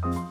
Anyways.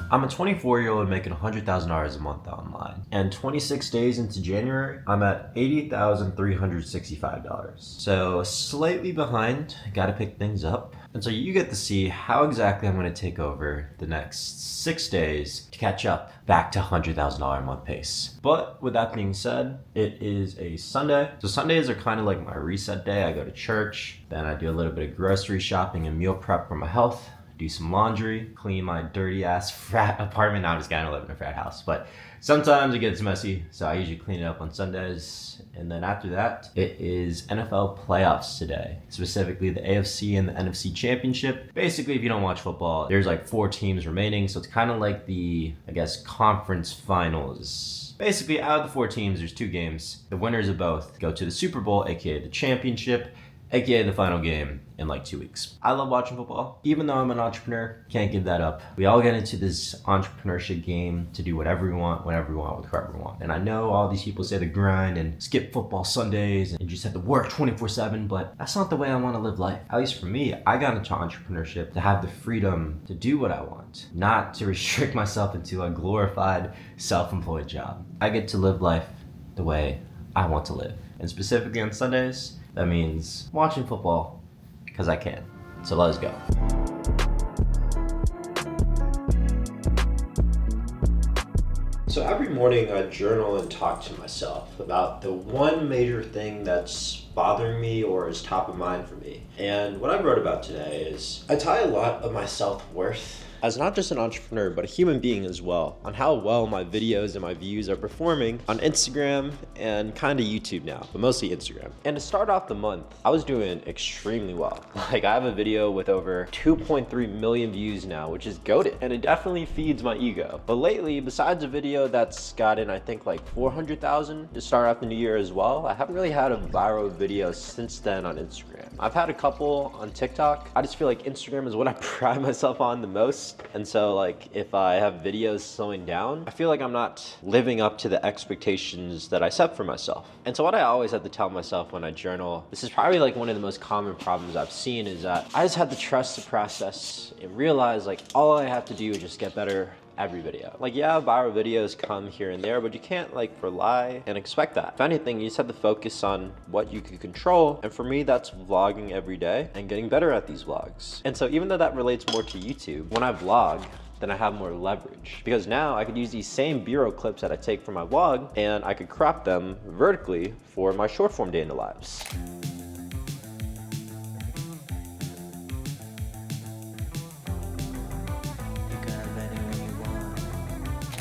I'm a 24-year-old making $100,000 a month online, and 26 days into January, I'm at $80,365. So slightly behind, gotta pick things up. And so you get to see how exactly I'm gonna take over the next 6 days to catch up back to $100,000 a month pace. But with that being said, it is a Sunday. So Sundays are kind of like my reset day. I go to church, then I do a little bit of grocery shopping and meal prep for my health. Do some laundry, clean my dirty ass frat apartment. Now I'm just gonna live in a frat house, but sometimes it gets messy, so I usually clean it up on Sundays. And then after that, it is NFL playoffs today, specifically the AFC and the NFC championship. Basically, if you don't watch football, there's like 4 teams remaining, so it's kind of like the, I guess, conference finals. Basically, out of the 4 teams, there's 2 games. The winners of both go to the Super Bowl, aka the championship, aka the final game in like 2 weeks. I love watching football. Even though I'm an entrepreneur, can't give that up. We all get into this entrepreneurship game to do whatever we want, whenever we want, with whoever we want. And I know all these people say the grind and skip football Sundays and just have to work 24/7, but that's not the way I want to live life. At least for me, I got into entrepreneurship to have the freedom to do what I want, not to restrict myself into a glorified self-employed job. I get to live life the way I want to live. And specifically on Sundays, that means watching football because I can. So let's go. So every morning I journal and talk to myself about the one major thing that's bothering me or is top of mind for me. And what I wrote about today is I tie a lot of my self-worth as not just an entrepreneur, but a human being as well, on how well my videos and my views are performing on Instagram and kind of YouTube now, but mostly Instagram. And to start off the month, I was doing extremely well. Like, I have a video with over 2.3 million views now, which is goated, and it definitely feeds my ego. But lately, besides a video that's gotten, I think, like 400,000 to start off the new year as well, I haven't really had a viral video since then on Instagram. I've had a couple on TikTok. I just feel like Instagram is what I pride myself on the most. And so, like, if I have videos slowing down, I feel like I'm not living up to the expectations that I set for myself. And so what I always have to tell myself when I journal, this is probably like one of the most common problems I've seen, is that I just have to trust the process and realize, like, all I have to do is just get better every video. Like, yeah, viral videos come here and there, but you can't like rely and expect that. If anything, you just have to focus on what you can control. And for me, that's vlogging every day and getting better at these vlogs. And so even though that relates more to YouTube, when I vlog, then I have more leverage, because now I could use these same B-roll clips that I take from my vlog and I could crop them vertically for my short form day in the lives.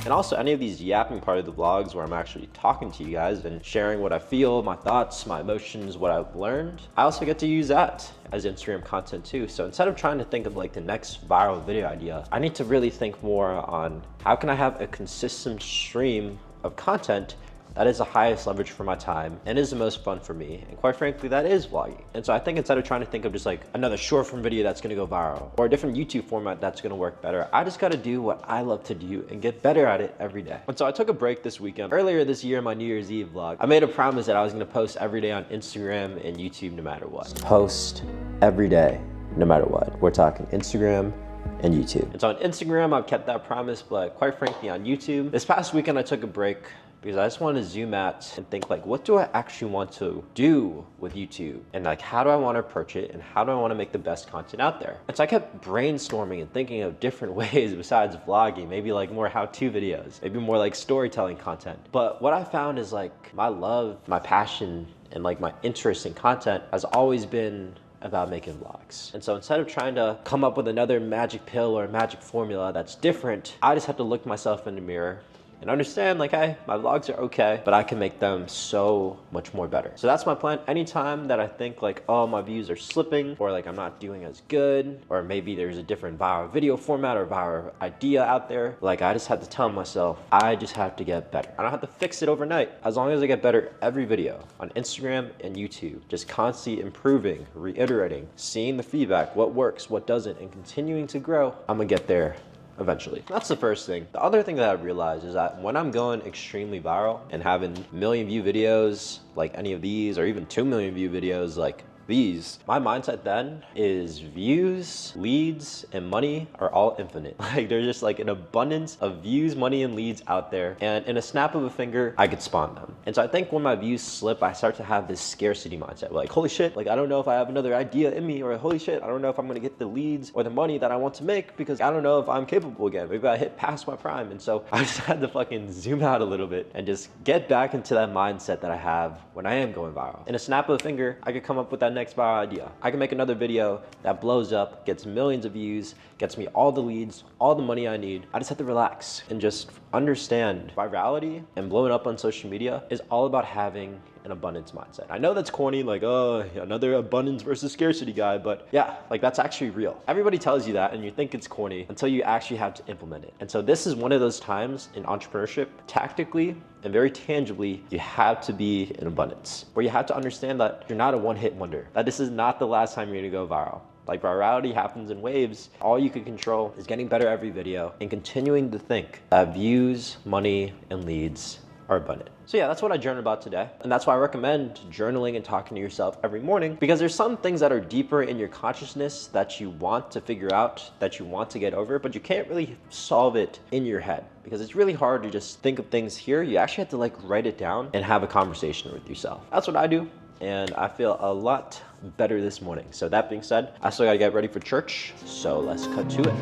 And also any of these yapping part of the vlogs where I'm actually talking to you guys and sharing what I feel, my thoughts, my emotions, what I've learned, I also get to use that as Instagram content too. So instead of trying to think of like the next viral video idea, I need to really think more on how can I have a consistent stream of content that is the highest leverage for my time and is the most fun for me. And quite frankly, that is vlogging. And so I think instead of trying to think of just like another short form video that's gonna go viral or a different YouTube format that's gonna work better, I just gotta do what I love to do and get better at it every day. And so I took a break this weekend. Earlier this year, my New Year's Eve vlog, I made a promise that I was gonna post every day on Instagram and YouTube no matter what. Post every day, no matter what. We're talking Instagram and YouTube. And so on Instagram, I've kept that promise, but quite frankly on YouTube, this past weekend I took a break because I just wanted to zoom out and think like, what do I actually want to do with YouTube? And like, how do I want to approach it? And how do I want to make the best content out there? And so I kept brainstorming and thinking of different ways besides vlogging, maybe like more how-to videos, maybe more like storytelling content. But what I found is like my love, my passion, and like my interest in content has always been about making vlogs. And so instead of trying to come up with another magic pill or a magic formula that's different, I just had to look myself in the mirror and understand like, hey, my vlogs are okay, but I can make them so much more better. So that's my plan. Anytime that I think like, oh, my views are slipping, or like I'm not doing as good, or maybe there's a different viral video format or viral idea out there, like I just have to tell myself, I just have to get better. I don't have to fix it overnight. As long as I get better every video on Instagram and YouTube, just constantly improving, reiterating, seeing the feedback, what works, what doesn't, and continuing to grow, I'm gonna get there eventually. That's the first thing. The other thing that I realized is that when I'm going extremely viral and having million view videos like any of these, or even 2 million view videos like these, my mindset then is views, leads, and money are all infinite. Like there's just like an abundance of views, money, and leads out there. And in a snap of a finger, I could spawn them. And so I think when my views slip, I start to have this scarcity mindset. Like, holy shit, like I don't know if I have another idea in me, or holy shit, I don't know if I'm gonna get the leads or the money that I want to make because I don't know if I'm capable again. Maybe I hit past my prime. And so I just had to fucking zoom out a little bit and just get back into that mindset that I have when I am going viral. In a snap of a finger, I could come up with that next viral idea. I can make another video that blows up, gets millions of views, gets me all the leads, all the money I need. I just have to relax and just understand virality and blowing up on social media is all about having an abundance mindset. I know that's corny, like, oh, another abundance versus scarcity guy, but yeah, like that's actually real. Everybody tells you that and you think it's corny until you actually have to implement it. And so this is one of those times in entrepreneurship, tactically and very tangibly, you have to be in abundance, where you have to understand that you're not a one-hit wonder, that this is not the last time you're gonna go viral. Like virality happens in waves. All you can control is getting better every video and continuing to think that views, money, and leads are abundant. So yeah, that's what I journaled about today. And that's why I recommend journaling and talking to yourself every morning, because there's some things that are deeper in your consciousness that you want to figure out, that you want to get over, but you can't really solve it in your head because it's really hard to just think of things here. You actually have to like write it down and have a conversation with yourself. That's what I do. And I feel a lot better this morning. So that being said, I still gotta get ready for church. So let's cut to it.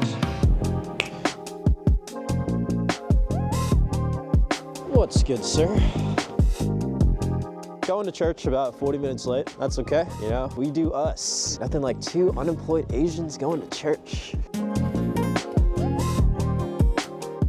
What's good, sir? Going to church about 40 minutes late. That's okay. You know, we do us. Nothing like two unemployed Asians going to church.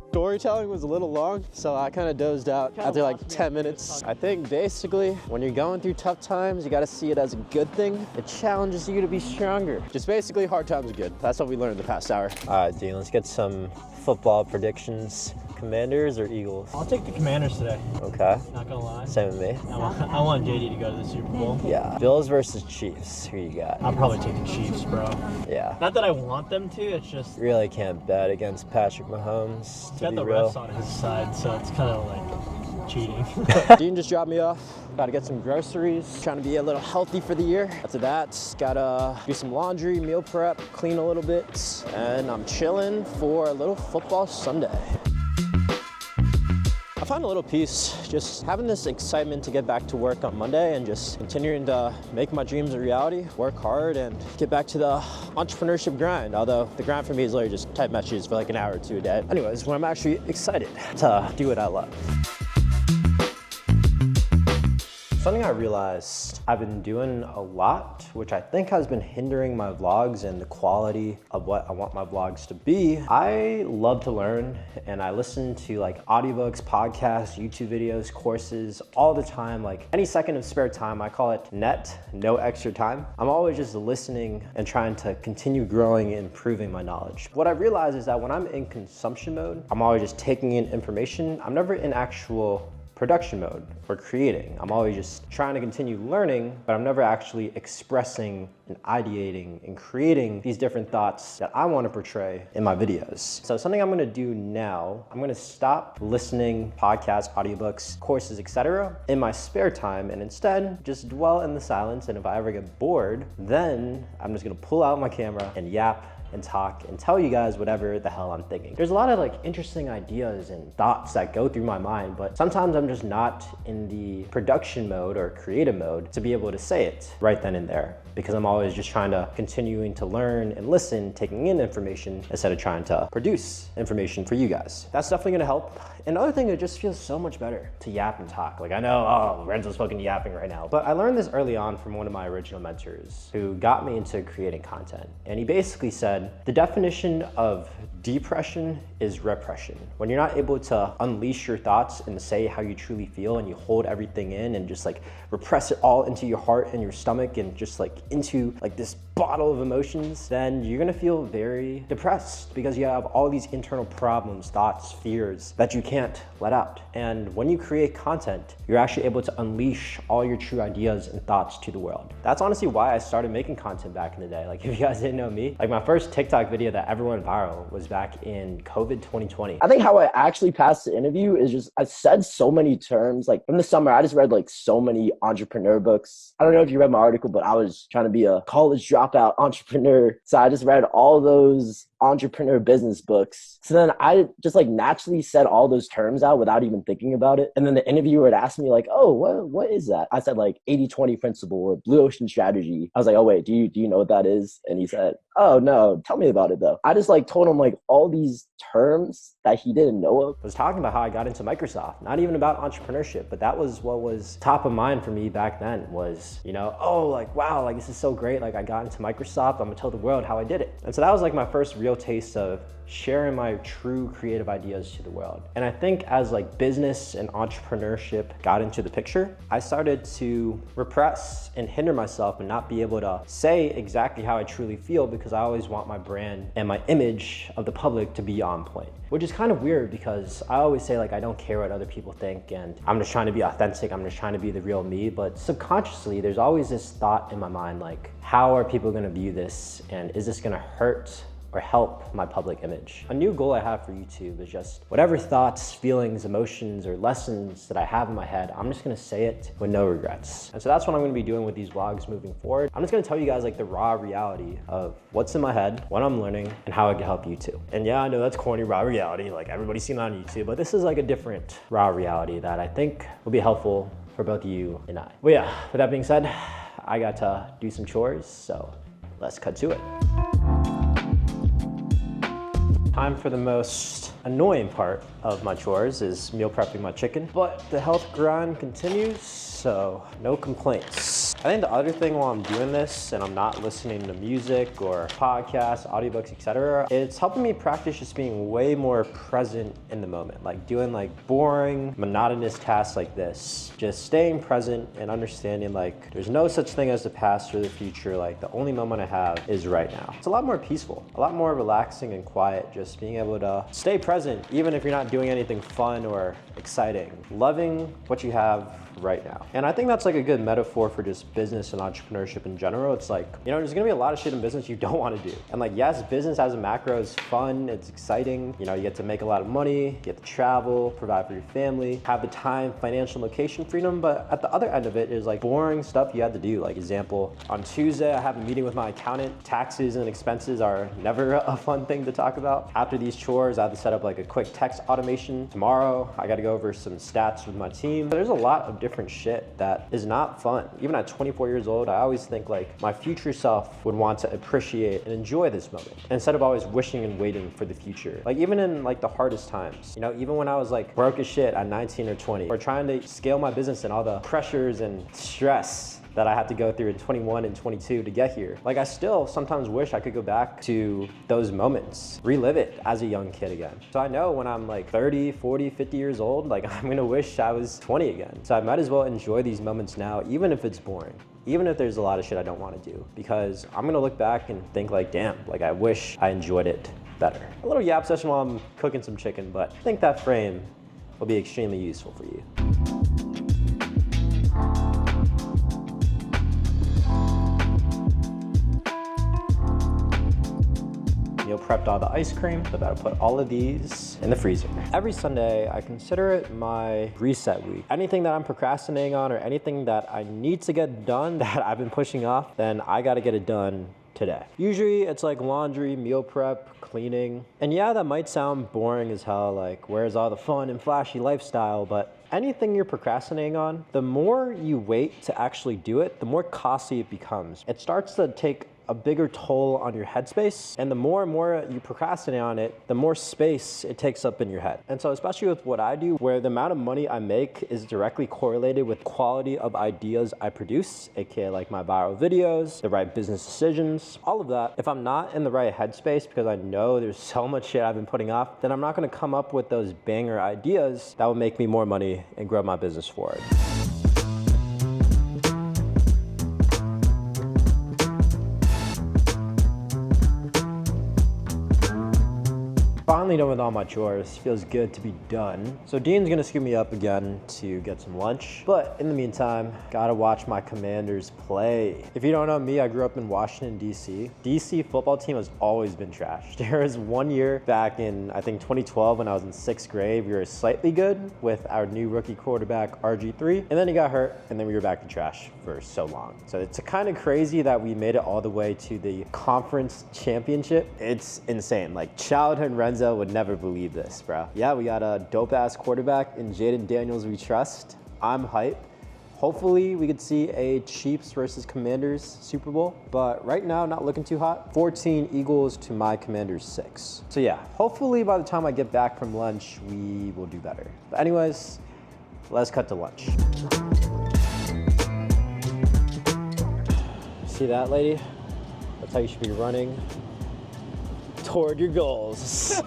Storytelling was a little long, so I kind of dozed out after like 10 minutes. I think basically when you're going through tough times, you got to see it as a good thing. It challenges you to be stronger. Just basically hard times are good. That's what we learned the past hour. All right, Dean, let's get some football predictions. Commanders or Eagles? I'll take the Commanders today. Okay. Not gonna lie. Same with me. I want JD to go to the Super Bowl. Yeah. Bills versus Chiefs. Who you got? I'll probably take the Chiefs, bro. Yeah. Not that I want them to, it's just... Really can't bet against Patrick Mahomes, He's to got be the real. refs on his side, so it's kind of like cheating. Dean just dropped me off. Gotta get some groceries. Trying to be a little healthy for the year. After that, gotta do some laundry, meal prep, clean a little bit, and I'm chilling for a little football Sunday. I find a little peace just having this excitement to get back to work on Monday and just continuing to make my dreams a reality, work hard, and get back to the entrepreneurship grind. Although the grind for me is literally just type messages for like an hour or two a day. Anyways, when I'm actually excited to do what I love. Something I realized I've been doing a lot, which I think has been hindering my vlogs and the quality of what I want my vlogs to be. I love to learn and I listen to like audiobooks, podcasts, YouTube videos, courses all the time. Like any second of spare time, I call it net, no extra time. I'm always just listening and trying to continue growing and improving my knowledge. What I realize is that when I'm in consumption mode, I'm always just taking in information. I'm never in actual production mode or creating. I'm always just trying to continue learning, but I'm never actually expressing and ideating and creating these different thoughts that I want to portray in my videos. So something I'm going to do now, I'm going to stop listening podcasts, audiobooks, courses, etc. in my spare time and instead just dwell in the silence. And if I ever get bored, then I'm just going to pull out my camera and yap and talk and tell you guys whatever the hell I'm thinking. There's a lot of like interesting ideas and thoughts that go through my mind, but sometimes I'm just not in the production mode or creative mode to be able to say it right then and there, because I'm always just trying to continuing to learn and listen, taking in information instead of trying to produce information for you guys. That's definitely gonna help. Another thing, it just feels so much better to yap and talk. Like I know, oh, Renzo's fucking yapping right now. But I learned this early on from one of my original mentors who got me into creating content. And he basically said, the definition of depression is repression. When you're not able to unleash your thoughts and say how you truly feel and you hold everything in and just like repress it all into your heart and your stomach and just like into like this bottle of emotions, then you're gonna feel very depressed because you have all these internal problems, thoughts, fears that you can't let out. And when you create content, you're actually able to unleash all your true ideas and thoughts to the world. That's honestly why I started making content back in the day. Like, if you guys didn't know me, like my first TikTok video that ever went viral was back in COVID 2020. I think how I actually passed the interview is just, I said so many terms. Like from the summer, I just read like so many entrepreneur books. I don't know if you read my article, but I was trying to be a college dropout entrepreneur. So I just read all those entrepreneur business books. So then I just like naturally said all those terms out without even thinking about it. And then the interviewer had asked me like, oh, what is that? I said like 80-20 principle or blue ocean strategy. I was like, oh wait, do you know what that is? And he said, oh no, tell me about it though. I just like told him like all these terms that he didn't know of. I was talking about how I got into Microsoft, not even about entrepreneurship, but that was what was top of mind for me back then was, you know, oh, like, wow, like this is so great. Like I got into Microsoft, I'm gonna tell the world how I did it. And so that was like my first real taste of sharing my true creative ideas to the world. And I think as like business and entrepreneurship got into the picture, I started to repress and hinder myself and not be able to say exactly how I truly feel because I always want my brand and my image of the public to be on point, which is kind of weird because I always say like I don't care what other people think and I'm just trying to be authentic, I'm just trying to be the real me, but subconsciously there's always this thought in my mind like, how are people gonna view this and is this gonna hurt or help my public image? A new goal I have for YouTube is just whatever thoughts, feelings, emotions, or lessons that I have in my head, I'm just gonna say it with no regrets. And so that's what I'm gonna be doing with these vlogs moving forward. I'm just gonna tell you guys like the raw reality of what's in my head, what I'm learning, and how it can help you too. And yeah, I know that's corny, raw reality, like everybody's seen it on YouTube, but this is like a different raw reality that I think will be helpful for both you and I. But yeah, with that being said, I got to do some chores, so let's cut to it. Time for the most annoying part of my chores is meal prepping my chicken, but the health grind continues, so no complaints. I think the other thing while I'm doing this and I'm not listening to music or podcasts, audiobooks, etc., it's helping me practice just being way more present in the moment, like doing like boring, monotonous tasks like this, just staying present and understanding like there's no such thing as the past or the future, like the only moment I have is right now. It's a lot more peaceful, a lot more relaxing and quiet, just being able to stay present even if you're not doing anything fun or exciting, loving what you have right now. And I think that's like a good metaphor for just business and entrepreneurship in general. It's like, you know, there's gonna be a lot of shit in business you don't want to do. And like, yes, business as a macro is fun, it's exciting. You know, you get to make a lot of money, you get to travel, provide for your family, have the time, financial, location freedom. But at the other end of it is like boring stuff you had to do. Like example, on Tuesday, I have a meeting with my accountant. Taxes and expenses are never a fun thing to talk about. After these chores, I have to set up like a quick text automation. Tomorrow, I got to go over some stats with my team. There's a lot of different shit that is not fun. Even at 24 years old, I always think like my future self would want to appreciate and enjoy this moment instead of always wishing and waiting for the future. Like even in like the hardest times, you know, even when I was like broke as shit at 19 or 20, or trying to scale my business and all the pressures and stress that I had to go through in 21 and 22 to get here. Like I still sometimes wish I could go back to those moments, relive it as a young kid again. So I know when I'm like 30, 40, 50 years old, like I'm gonna wish I was 20 again. So I might as well enjoy these moments now, even if it's boring, even if there's a lot of shit I don't wanna do, because I'm gonna look back and think like, damn, like I wish I enjoyed it better. A little yap session while I'm cooking some chicken, but I think that frame will be extremely useful for you. Meal prepped all the ice cream, so about to put all of these in the freezer. Every Sunday, I consider it my reset week. Anything that I'm procrastinating on or anything that I need to get done that I've been pushing off, then I gotta get it done today. Usually it's like laundry, meal prep, cleaning. And yeah, that might sound boring as hell, like where's all the fun and flashy lifestyle, but anything you're procrastinating on, the more you wait to actually do it, the more costly it becomes. It starts to take a bigger toll on your headspace, and the more and more you procrastinate on it, the more space it takes up in your head. And so especially with what I do, where the amount of money I make is directly correlated with quality of ideas I produce, aka like my viral videos, the right business decisions, all of that. If I'm not in the right headspace because I know there's so much shit I've been putting off, then I'm not gonna come up with those banger ideas that will make me more money and grow my business forward. finally done with all my chores. Feels good to be done. So Dean's gonna scoop me up again to get some lunch. But in the meantime, gotta watch my Commanders play. If you don't know me, I grew up in Washington, D.C. D.C. football team has always been trash. There was one year back in, I think 2012 when I was in 6th grade, we were slightly good with our new rookie quarterback, RG3. And then he got hurt and then we were back to trash for so long. So it's kind of crazy that we made it all the way to the conference championship. It's insane. Like childhood Renzo would never believe this, bro. Yeah, we got a dope ass quarterback in Jaden Daniels we trust. I'm hype. Hopefully we could see a Chiefs versus Commanders Super Bowl, but right now not looking too hot. 14 Eagles to my Commanders 6. So yeah, hopefully by the time I get back from lunch, we will do better. But anyways, let's cut to lunch. See that, lady? That's how you should be running toward your goals.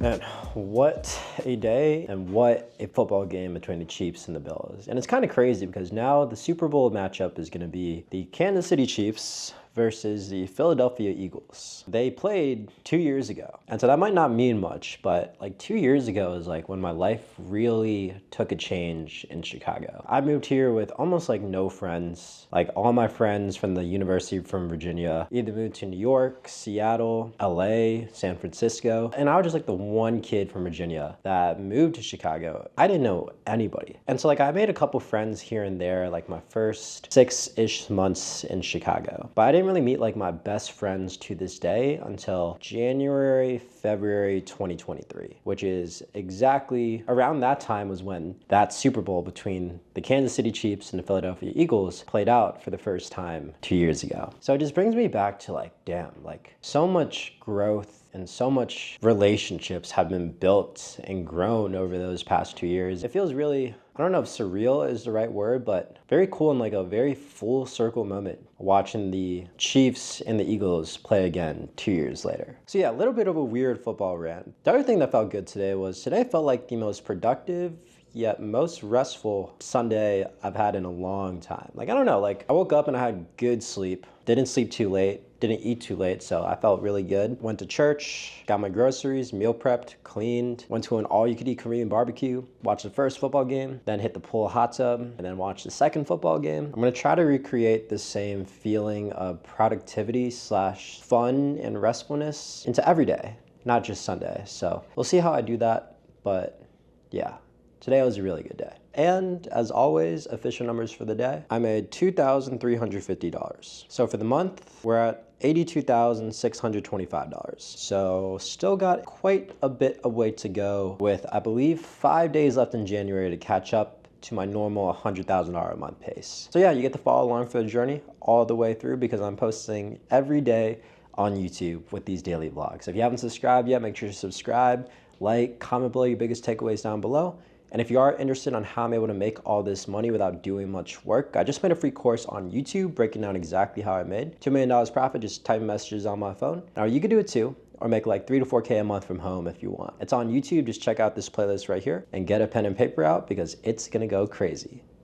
Man, what a day and what a football game between the Chiefs and the Bills. And it's kind of crazy because now the Super Bowl matchup is going to be the Kansas City Chiefs versus the Philadelphia Eagles. They played 2 years ago. And so that might not mean much, but like 2 years ago is like when my life really took a change in Chicago. I moved here with almost like no friends. Like all my friends from the University from Virginia either moved to New York, Seattle, LA, San Francisco. And I was just like the one kid from Virginia that moved to Chicago. I didn't know anybody. And so like I made a couple friends here and there like my first 6-ish months in Chicago. But I didn't really meet like my best friends to this day until January, February 2023, which is exactly around that time was when that Super Bowl between the Kansas City Chiefs and the Philadelphia Eagles played out for the first time 2 years ago. So it just brings me back to like, damn, like so much growth and so much relationships have been built and grown over those past 2 years. It feels really, I don't know if surreal is the right word, but very cool and like a very full circle moment watching the Chiefs and the Eagles play again 2 years later. So yeah, a little bit of a weird football rant. The other thing that felt good today was today felt like the most productive yet most restful Sunday I've had in a long time. Like, I don't know, like I woke up and I had good sleep, didn't sleep too late, didn't eat too late, so I felt really good. Went to church, got my groceries, meal prepped, cleaned, went to an all-you-could-eat Korean barbecue, watched the first football game, then hit the pool hot tub, and then watched the second football game. I'm gonna try to recreate the same feeling of productivity / fun and restfulness into every day, not just Sunday. So we'll see how I do that, but yeah. Today was a really good day. And as always, official numbers for the day. I made $2,350. So for the month, we're at $82,625. So still got quite a bit of way to go with, I believe, 5 days left in January to catch up to my normal $100,000 a month pace. So yeah, you get to follow along for the journey all the way through because I'm posting every day on YouTube with these daily vlogs. So if you haven't subscribed yet, make sure to subscribe, like, comment below your biggest takeaways down below. And if you are interested on how I'm able to make all this money without doing much work, I just made a free course on YouTube breaking down exactly how I made $2 million profit, just typing messages on my phone. Now you could do it too, or make like 3 to 4K a month from home if you want. It's on YouTube, just check out this playlist right here and get a pen and paper out because it's gonna go crazy.